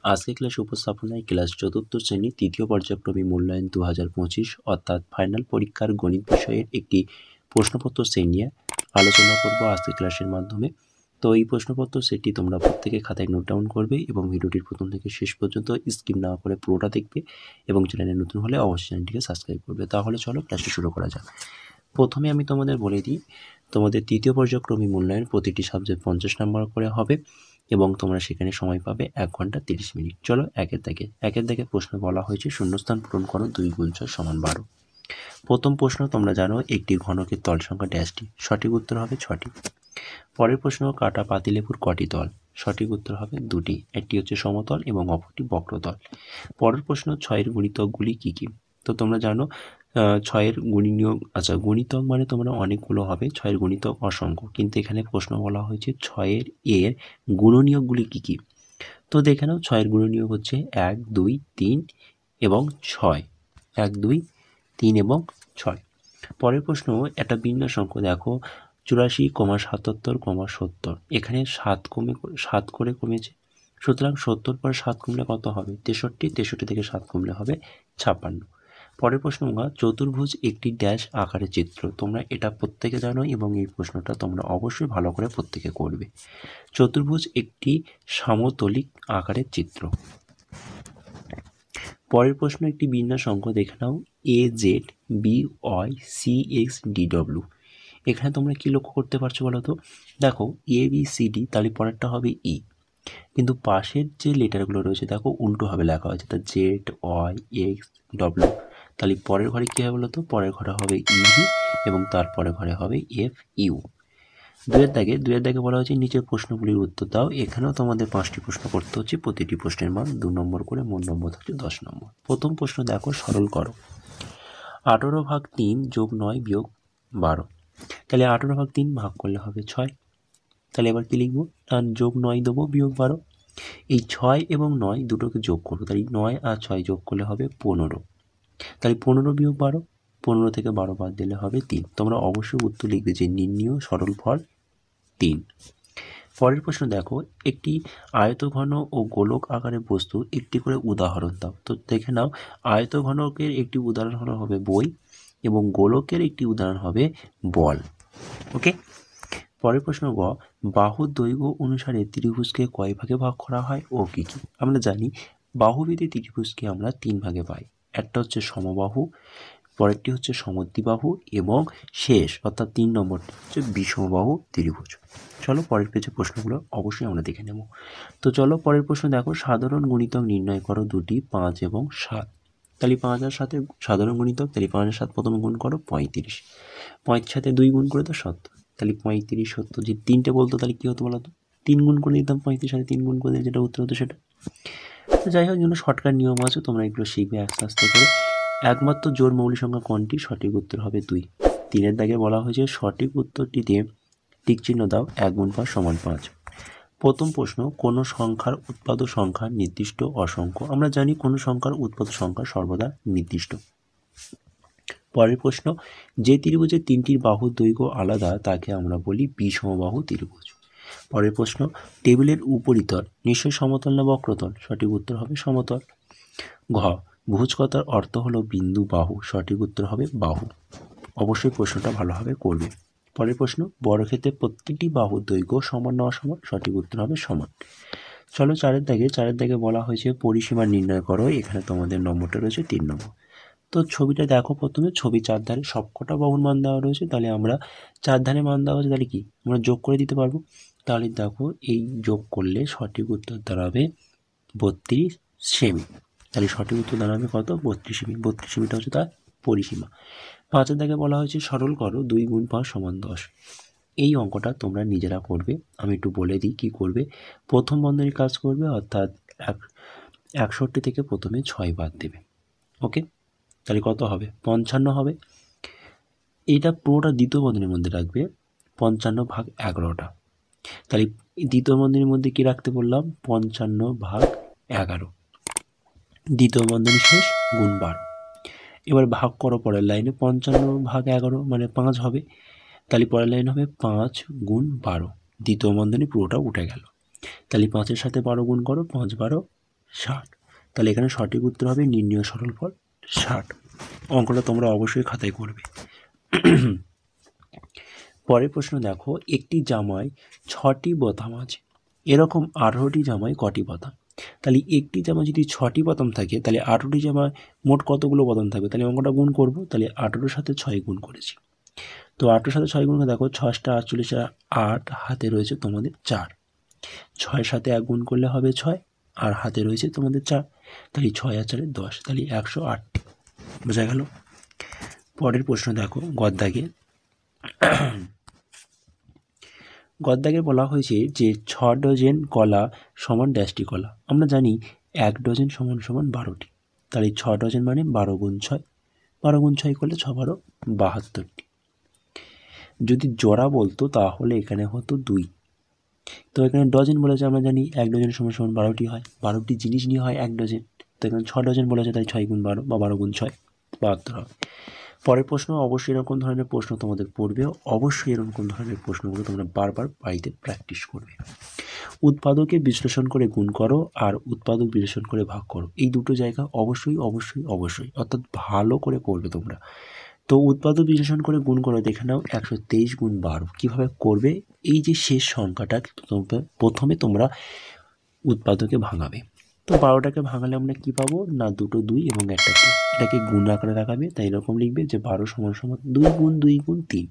আজকে ক্লাসে উপস্থাপনায় ক্লাস চতুর্থ শ্রেণী তৃতীয় পর্যায়ক্রমিক মূল্যায়ন 2025 অর্থাৎ ফাইনাল পরীক্ষার গণিত বিষয়ের একটি প্রশ্নপত্র সেট নিয়ে আলোচনা করব আজকে ক্লাসের মাধ্যমে। তো এই প্রশ্নপত্র সেটটি তোমরা প্রত্যেকে খাতায় নোট ডাউন করবে এবং ভিডিওটির প্রথম থেকে শেষ পর্যন্ত স্কিপ না করে পুরোটা দেখবে এবং চ্যানেলে নতুন হলে অবশ্যই চ্যানেলটিকে সাবস্ক্রাইব করবে। তাহলে চলো ক্লাসটি শুরু করা যাক। প্রথমে আমি তোমাদের বলে দিই, তোমাদের তৃতীয় পর্যায়ক্রমিক মূল্যায়ন প্রতিটি সাবজেক্ট 50 নম্বর করে হবে এবং তোমরা সেখানে সময় পাবে 1 ঘন্টা 30 মিনিট। চলো একের দাগে প্রশ্ন বলা হয়েছে শূন্যস্থান পূরণ করো 2 গুণ 6 সমান 12। প্রথম প্রশ্ন তোমরা জানো একটি ঘনকের তল সংখ্যা ড্যাশটি, সঠিক উত্তর হবে 6টি। পরের প্রশ্ন কাটা পাতিলেবুর কটি তল, সঠিক উত্তর হবে 2টি, একটি হচ্ছে সমতল এবং অপরটি বক্রতল। পরের প্রশ্ন 6 এর গুণিতকগুলি কী কী? তো তোমরা জানো 6 এর গুণনীয়ক, গুণিতক মানে তোমরা অনেকগুলো হবে, 6 এর গুণিতক অসংখ্য, কিন্তু এখানে প্রশ্ন বলা হয়েছে 6 এর গুণনীয়কগুলি কী কী? তো দেখে নাও 6 এর গুণনীয়ক হচ্ছে 1 2 3 এবং 6, 1 2 3 এবং 6। পরের প্রশ্ন একটা বিন্যাস অঙ্ক দেখো 84, 77, 70, এখানে 7 করে কমেছে, সুতরাং 70 পর 7 কমলে কত হবে? 63, 63 থেকে 7 কমলে হবে 56। পরের প্রশ্ন চতুর্ভুজ একটি ড্যাশ আকারের চিত্র, তোমরা এটা প্রত্যেকে জানো এবং এই প্রশ্নটা তোমরা অবশ্যই ভালো করে প্রত্যেকে করবে। চতুর্ভুজ একটি সমতলিক আকারের চিত্র। পরের প্রশ্ন একটি বিন্যাস অঙ্ক দেখে নাও AZ BY CX DW, এখানে তোমরা কি লক্ষ্য করতে পারছো বলো তো? দেখো ABCD, তাহলে পরেরটা হবে E, কিন্তু পাশের যে লেটারগুলো রয়েছে দেখো উল্টোভাবে লেখা হয়েছে, তা ZYXW, তাহলে পরের ঘরে কী হবে বলো তো? পরের ঘরে হবে EV এবং তারপরের ঘরে হবে FU। দুয়ের দাগে বলা হয়েছে নিচের প্রশ্নগুলির উত্তর দাও, এখানেও তোমাদের 5টি প্রশ্ন করতে হচ্ছে, প্রতিটি প্রশ্নের মান 2 নম্বর করে, মোট নম্বর হচ্ছে 10 নম্বর। প্রথম প্রশ্ন দেখো সরল করো 18/3 যোগ 9 বিয়োগ 12, তাহলে 18/3 ভাগ করলে হবে 6, তাহলে এবার কি লিখবো? যোগ 9 দেবো বিয়োগ 12, এই 6 এবং 9 দুটোকে যোগ করবো, তাহলে 9 আর 6 যোগ করলে হবে 15, তাহলে 15 বিয়োগ 12, 15 থেকে 12 বাদ দিলে হবে 3। তোমরা অবশ্যই উত্তর লিখবে যে নির্ণীয় সরল ফল 3। পরের প্রশ্ন দেখো একটি আয়তঘন ও গোলক আকারের বস্তু একটি করে উদাহরণ দাও। তো দেখে নাও আয়তঘনকের একটি উদাহরণ হবে বই এবং গোলকের একটি উদাহরণ হবে বল। ওকে, পরের প্রশ্ন বাহুর দৈর্ঘ্য অনুসারে ত্রিভুজকে কয় ভাগে ভাগ করা হয় ও কী কী? আমরা জানি বাহুভেদী ত্রিভুজকে আমরা 3 ভাগে পাই, একটা হচ্ছে সমবাহু, পরেরটি হচ্ছে সমদ্বিবাহু এবং শেষ অর্থাৎ 3 নম্বরটি হচ্ছে বিষমবাহু ত্রিভুজ। চলো পরের পেজে প্রশ্নগুলো অবশ্যই আমরা দেখে নেব। তো চলো পরের প্রশ্ন দেখো সাধারণ গুণিতক নির্ণয় করো দুটি, 5 এবং 7, তাহলে 5 আর 7 সাধারণ গুণিতক, তাহলে 5 আর 7 প্রথমে গুণ করো 35, 5 সাথে 2 গুণ করে তো 70, তাহলে 35 70, যে 3টে বলতো তাহলে কী হতো বলো তো? 3 গুণ করে দিতাম, 35 সাথে 3 গুণ করে দিলে যেটা উত্তর হতো সেটা। তো যাই হোক, যেগুলো শর্টকাট নিয়ম আছে তোমরা এগুলো শিখবে আস্তে আস্তে করে। একমাত্র জোড় মৌলিক সংখ্যা কোনটি? সঠিক উত্তর হবে 2। 3-এর দাগে বলা হয়েছে সঠিক উত্তরটিতে টিক চিহ্ন দাও, 1 গুণ 5 সমান 5। প্রথম প্রশ্ন কোন সংখ্যার উৎপাদক সংখ্যা নির্দিষ্ট অসংখ্য? আমরা জানি কোন সংখ্যার উৎপাদক সংখ্যা সর্বদা নির্দিষ্ট। পরের প্রশ্ন যে ত্রিভুজের 3টির বাহুর দৈর্ঘ্য আলাদা তাকে আমরা বলি বিষমবাহু ত্রিভুজ। পরের প্রশ্ন টেবিলের উপরিতল নিশ্চয়ই সমতল না বক্রতল? সঠিক উত্তর হবে সমতল। ভুজ কথার অর্থ হলো বিন্দু বাহু, সঠিক উত্তর হবে বাহু। অবশ্যই প্রশ্নটা ভালোভাবে করবে। পরের প্রশ্ন বর্গক্ষেত্রের প্রত্যেকটি বাহুর দৈর্ঘ্য সমান না অসমান? সঠিক উত্তর হবে সমান। চলো 4-এর দাগে বলা হয়েছে পরিসীমা নির্ণয় করো, এখানে তোমাদের নম্বরটা রয়েছে 3 নম্বর। তো ছবিটা দেখো, প্রথমে ছবি 4 ধারে সবকটা বাহুর মান দেওয়া রয়েছে, তাহলে আমরা 4 ধারে মান দেওয়া হয়েছে, তাহলে কি আমরা যোগ করে দিতে পারবো? তাহলে দেখো এই যোগ করলে সঠিক উত্তর দাঁড়াবে 32 সেমি, তাহলে সঠিক উত্তর দাঁড়াবে কত? 32 সেমি। 32 সেমিটা হচ্ছে তার পরিসীমা। 5-এর দাগে বলা হয়েছে সরল করো 2 গুণ 5 সমান 10, এই অঙ্কটা তোমরা নিজেরা করবে, আমি একটু বলে দিই কি করবে। প্রথম বন্ধনীর কাজ করবে, অর্থাৎ 61 থেকে প্রথমে 6 বাদ দেবে। ওকে, তাহলে কত হবে? 55 হবে। এটা পুরোটা দ্বিতীয় বন্ধনীর মধ্যে রাখবে, 55 ভাগ 11টা, তাহলে দ্বিতীয় বন্ধনীর মধ্যে কি রাখতে বললাম? 55 ভাগ 11, দ্বিতীয় বন্ধনী শেষ, গুণ 12। এবার ভাগ করো পরের লাইনে, 55 ভাগ 11 মানে 5 হবে, তাহলে পরের লাইন হবে 5 গুণ 12, দ্বিতীয় বন্ধনী পুরোটা উঠে গেল, তাহলে 5-এর সাথে 12 গুণ করো, 5 12 60। তাহলে এখানে সঠিক উত্তর হবে নির্ণয় সরলফল 60। অঙ্কটা তোমরা অবশ্যই খাতায় করবে। পরের প্রশ্ন দেখো, একটি জামায় 6টি বোতাম আছে, এরকম 18টি জামায় কটি বোতাম? তাহলে একটি জামা যদি 6টি বোতাম থাকে তাহলে 18টি জামায় মোট কতগুলো বোতাম থাকবে? তাহলে অঙ্কটা গুণ করব। তাহলে 18-র সাথে 6 গুণ করেছি। তো 18-র সাথে 6 গুণ করে দেখো 6 × 48 8, হাতে রয়েছে তোমাদের 4। 6-এর সাথে 1 গুণ করলে হবে 6, আর হাতে রয়েছে তোমাদের 4। তাহলে 6 আর 4 10, তাহলে 108টি। বোঝা গেল? পরের প্রশ্ন দেখো, গদ্দাগে বলা হয়েছে যে 6 ডজন কলা সমান ড্যাশটি কলা। আমরা জানি 1 ডজন সমান সমান 12টি। তাহলে 6 ডজন মানে 12 × 6, 12 × 6 করলে 6 12 72টি। যদি জোড়া বলতো তাহলে এখানে হতো 2। তো এখানে ডজন বলেছে, আমরা জানি 1 ডজন সমান সমান 12টি হয়, 12টি জিনিস নিয়ে হয় 1 ডজন। তো এখানে 6 ডজন বলেছে, তাই 6 × 12 বা 12 × 6 72 হবে। পরের প্রশ্ন, অবশ্যই এরকম ধরনের প্রশ্ন তোমাদের পড়বে, অবশ্যই এরকম ধরনের প্রশ্নগুলো তোমরা বারবার বাড়িতে প্র্যাকটিস করবে। উৎপাদকে বিশ্লেষণ করে গুণ করো আর উৎপাদক বিশ্লেষণ করে ভাগ করো, এই দুটো জায়গা অবশ্যই অবশ্যই অবশ্যই অর্থাৎ ভালো করে পড়বে তোমরা। তো উৎপাদক বিশ্লেষণ করে গুণ করো, দেখে নাও 123 × 12 কীভাবে করবে। এই যে শেষ সংখ্যাটা প্রথমে তোমরা উৎপাদকে ভাঙাবে। তো 12টাকে ভাঙালে আমরা কী পাবো না, 2টো 2 এবং 1টা 3। এটাকে গুণ আকারে রাখাবে, তাই এরকম লিখবে যে 12 সমান সমান 2 × 2 × 3।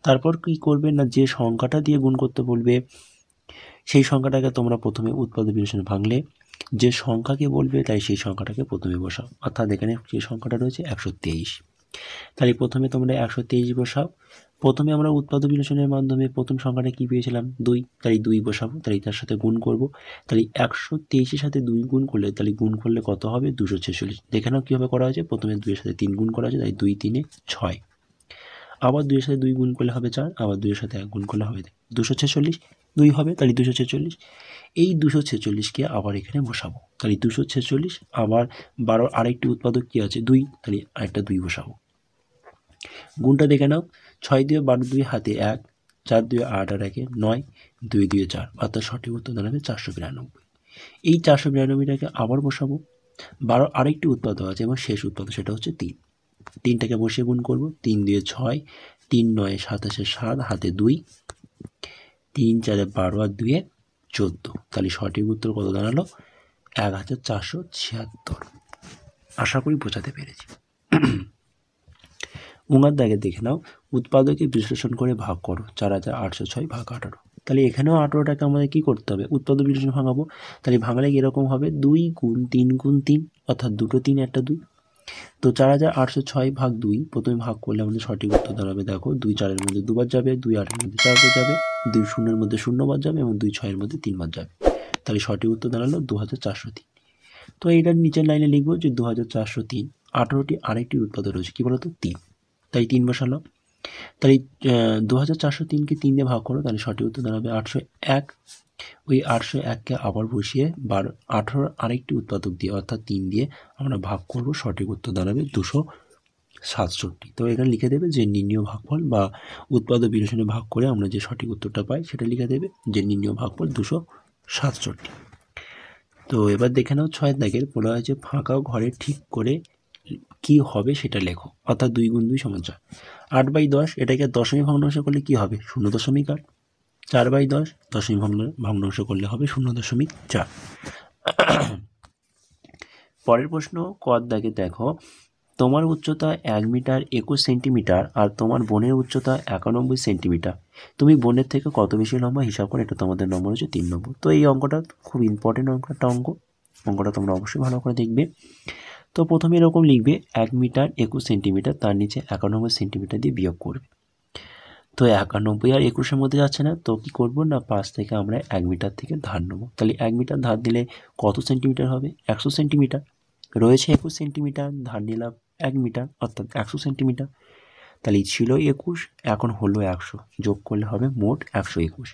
তারপর কী করবে না, যে সংখ্যাটা দিয়ে গুণ করতে বলবে সেই সংখ্যাটাকে তোমরা প্রথমে উৎপাদক বিশ্লেষণে ভাঙলে, যে সংখ্যাকে বলবে তাই সেই সংখ্যাটাকে প্রথমে বসাও। অর্থাৎ এখানে যে সংখ্যাটা রয়েছে 123, তাহলে প্রথমে তোমরা 123 বসাও। প্রথমে আমরা উৎপাদক বিশ্লেষণের মাধ্যমে প্রথম সংখ্যাটা কী পেয়েছিলাম 2, তাই 2 বসাবো, তাই তার সাথে গুণ করব। তাহলে 123-এর সাথে 2 গুণ করলে, তাহলে গুণ করলে কত হবে 246। দেখে নাও কীভাবে করা হয়েছে, প্রথমে 2-এর সাথে 3 গুণ করা হয়েছে, তাই 2 3 6। আবার 2-এর সাথে 2 গুণ করলে হবে 4, আবার 2-এর সাথে 1 গুণ করলে হবে 246, 2 হবে, তাহলে 246। এই 246কে আবার এখানে বসাবো, তাহলে 246। আবার 12 আরেকটি উৎপাদক কী আছে 2, তাহলে আরেকটা 2 বসাবো। গুণটা দেখে নাও, 6 দিয়ে 12 2 হাতে 1, 4 2 8 আর 1 9, 2 2 4, অর্থাৎ সঠিক উত্তর দাঁড়াবে 492। এই 492টাকে আবার বসাবো। 12 আরেকটি উৎপাদক আছে এবং শেষ উৎপাদক, সেটা হচ্ছে 3। 3টাকে বসিয়ে গুণ করব, 3 2 6, 3 9 27 7, হাতে 2, 3 4 12 আর 2 14। তাহলে সঠিক উত্তর কত দাঁড়ালো 1476। আশা করি বোঝাতে পেরেছি। উঙার দাগে দেখে নাও, উৎপাদকে বিশ্লেষণ করে ভাগ করো 4806 ভাগ 18। তাহলে এখানেও 18টাকে আমাদের কী করতে হবে, উৎপাদক বিশ্লেষণ ভাঙাবো। তাহলে ভাঙালে এরকম হবে 2 × 3 × 3, অর্থাৎ 2টো 3 একটা 2। তো 4806 ভাগ 2 প্রথমে ভাগ করলে আমাদের সঠিক উত্তর দাঁড়াবে, দেখো 2 4-এর মধ্যে 2 বার যাবে, 2 8-এর মধ্যে 4 বার যাবে, 2 0-এর মধ্যে 0 বার যাবে এবং 2 6-এর মধ্যে 3 বার যাবে। তাহলে সঠিক উত্তর দাঁড়ালো 2403। তো এইটার নিচের লাইনে লিখবো যে 2403, 18টি আরেকটি উৎপাদক রয়েছে, কী বলতো 3, তাই 3 বসালো। তাহলে 2403কে 3 দিয়ে ভাগ করো, তাহলে সঠিক উত্তর দাঁড়াবে 801। ওই 801কে আবার বসিয়ে 18 আরেকটি উৎপাদক দিয়ে অর্থাৎ 3 দিয়ে আমরা ভাগ করব, সঠিক উত্তর দাঁড়াবে 267। তো এখানে লিখে দেবে যে নির্ণয় ভাগফল বা উৎপাদক বিশ্লেষণে ভাগ করে আমরা যে সঠিক উত্তরটা পাই সেটা লিখে দেবে যে নির্ণয় ভাগফল 267। তো এবার দেখে নাও 6 দাগের বলা হয়েছে ফাঁকা ঘরে ঠিক করে কি হবে সেটা লেখো, অর্থাৎ 2 × 2 = 4। 8/10 এটাকে দশমিক ভগ্নাংশ করলে কি হবে 0.8। 4/10 দশমিক ভগ্নাংশ করলে হবে 0.4। পরের প্রশ্ন ক দাগে দেখো, তোমার উচ্চতা 1 মিটার 21 সেন্টিমিটার আর তোমার বোনের উচ্চতা 91 সেন্টিমিটার। তুমি বোনের থেকে কত বেশি লম্বা হিসাব করে, এটা তোমাদের নম্বর হচ্ছে 3 নম্বর। তো এই অঙ্কটা খুব ইম্পর্টেন্ট অঙ্কটা তোমরা অবশ্যই ভালো করে দেখবে। তো প্রথমে এরকম লিখবে 1 মিটার 21 সেন্টিমিটার, তার নিচে 91 সেন্টিমিটার দিয়ে বিয়োগ করবে। তো 91 আর 21-এর মধ্যে যাচ্ছে না, তো কী করবো না 5 থেকে আমরা 1 মিটার থেকে ধার নেবো। তাহলে 1 মিটার ধার দিলে কত সেন্টিমিটার হবে 100 সেন্টিমিটার। রয়েছে 21 সেন্টিমিটার, ধার নিলাম 1 মিটার অর্থাৎ 100 সেন্টিমিটার। তাহলে ছিল 21, এখন হলো 100, যোগ করলে হবে মোট 121।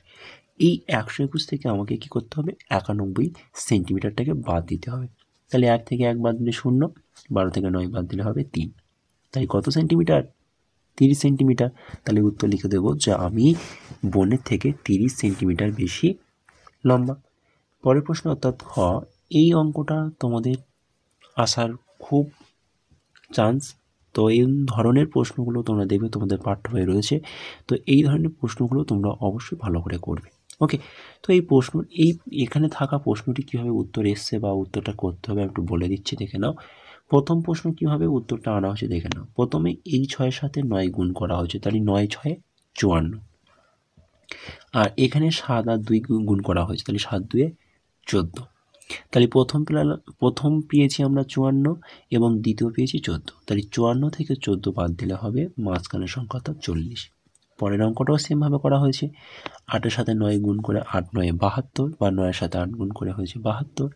এই 121 থেকে আমাকে কি করতে হবে 91 সেন্টিমিটারটাকে বাদ দিতে হবে। তাহলে 1 থেকে 1 বাদ দিলে 0, 12 থেকে 9 বাদ দিলে হবে 3। তাই কত সেন্টিমিটার 30 সেন্টিমিটার। তাহলে উত্তর লিখে দেবো যে আমি বোনের থেকে 30 সেন্টিমিটার বেশি লম্বা। পরের প্রশ্ন অর্থাৎ খ, এই অঙ্কটা তোমাদের আসার খুব চান্স। তো এই ধরনের প্রশ্নগুলো তোমরা দেখবে তোমাদের পাঠ্য বইয়ে রয়েছে। তো এই ধরনের প্রশ্নগুলো তোমরা অবশ্যই ভালো করে করবে। ওকে, তো এখানে থাকা প্রশ্নটি কীভাবে উত্তর এসছে বা উত্তরটা করতে হবে আমি একটু বলে দিচ্ছি, দেখে নাও। প্রথম প্রশ্ন কীভাবে উত্তরটা আনা হয়েছে দেখে নাও। প্রথমে এই 6-এর সাথে 9 গুণ করা হয়েছে, তাহলে 9 6 54। আর এখানে 7 আর 2 গুণ করা হয়েছে, তাহলে 7 2 14। তাহলে প্রথম পেয়েছি আমরা 54 এবং দ্বিতীয় পেয়েছি 14। তাহলে 54 থেকে 14 বাদ দিলে হবে মাঝখানের সংখ্যাটা 40। পরের অঙ্কটাও সেমভাবে করা হয়েছে। 8-এর সাথে 9 গুণ করে 8 9 72, বা 9-এর সাথে 8 গুণ করে হয়েছে 72,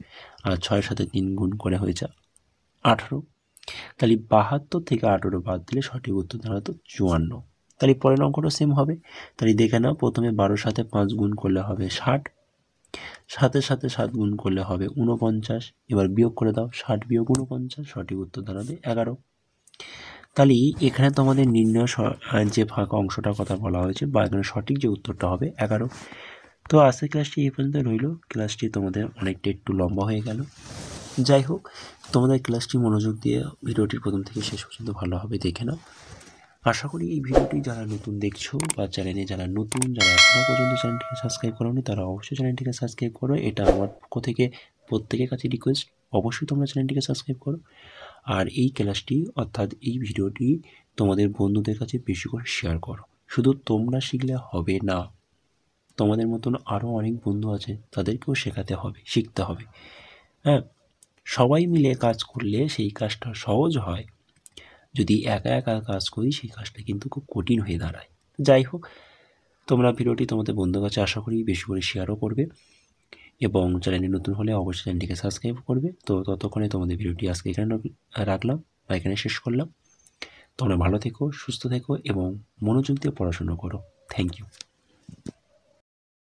আর 6-এর সাথে 3 গুণ করে হয়েছে 18। তাহলে 72 থেকে 18 বাদ দিলে সঠিক উত্তর দাঁড়াতো 54। তাহলে পরের অঙ্কটা সেম হবে। তাহলে দেখে নাও, প্রথমে 12-এর সাথে 5 গুণ করলে হবে 60, 7-এর সাথে 7 গুণ করলে হবে 49। এবার বিয়োগ করে দাও, 60 বিয়োগ 49, সঠিক উত্তর দাঁড়াবে 11। তাহলে এখানে তোমাদের নির্ণয় যে ফাঁকা অংশটার কথা বলা হয়েছে, বা এখানে সঠিক যে উত্তরটা হবে 11। তো আজকের ক্লাসটি এই পর্যন্ত রইল। ক্লাসটি তোমাদের অনেকটা একটু লম্বা হয়ে গেল। যাই হোক, তোমাদের ক্লাসটি মনোযোগ দিয়ে ভিডিওটির প্রথম থেকে শেষ পর্যন্ত ভালোভাবে দেখে নাও। আশা করি এই ভিডিওটি যারা নতুন দেখছো বা চ্যানেলে যারা নতুন, যারা এখনও পর্যন্ত চ্যানেলটিকে সাবস্ক্রাইব করোনি, তারা অবশ্যই চ্যানেলটিকে সাবস্ক্রাইব করো। এটা আমার পক্ষ থেকে প্রত্যেকের কাছে রিকোয়েস্ট, অবশ্যই তোমরা চ্যানেলটিকে সাবস্ক্রাইব করো। আর এই ক্লাসটি অর্থাৎ এই ভিডিওটি তোমাদের বন্ধুদের কাছে বেশি করে শেয়ার করো। শুধু তোমরা শিখলে হবে না, তোমাদের মতন আরও অনেক বন্ধু আছে, তাদেরকেও শিখতে হবে। হ্যাঁ, সবাই মিলে কাজ করলে সেই কাজটা সহজ হয়। যদি একা একা কাজ করি সেই কাজটা কিন্তু খুব কঠিন হয়ে দাঁড়ায়। যাই হোক, তোমরা ভিডিওটি তোমাদের বন্ধুর কাছে আশা করি বেশি করে শেয়ারও করবে, এবং চ্যানেলে নতুন হলে অবশ্যই চ্যানেলটিকে সাবস্ক্রাইব করবে। তো ততক্ষণে তোমাদের ভিডিওটি আজকে এখানে রাখলাম বা এখানে শেষ করলাম। তোমরা ভালো থেকো, সুস্থ থেকো এবং মনোযোগ দিয়ে পড়াশোনা করো। Thank you.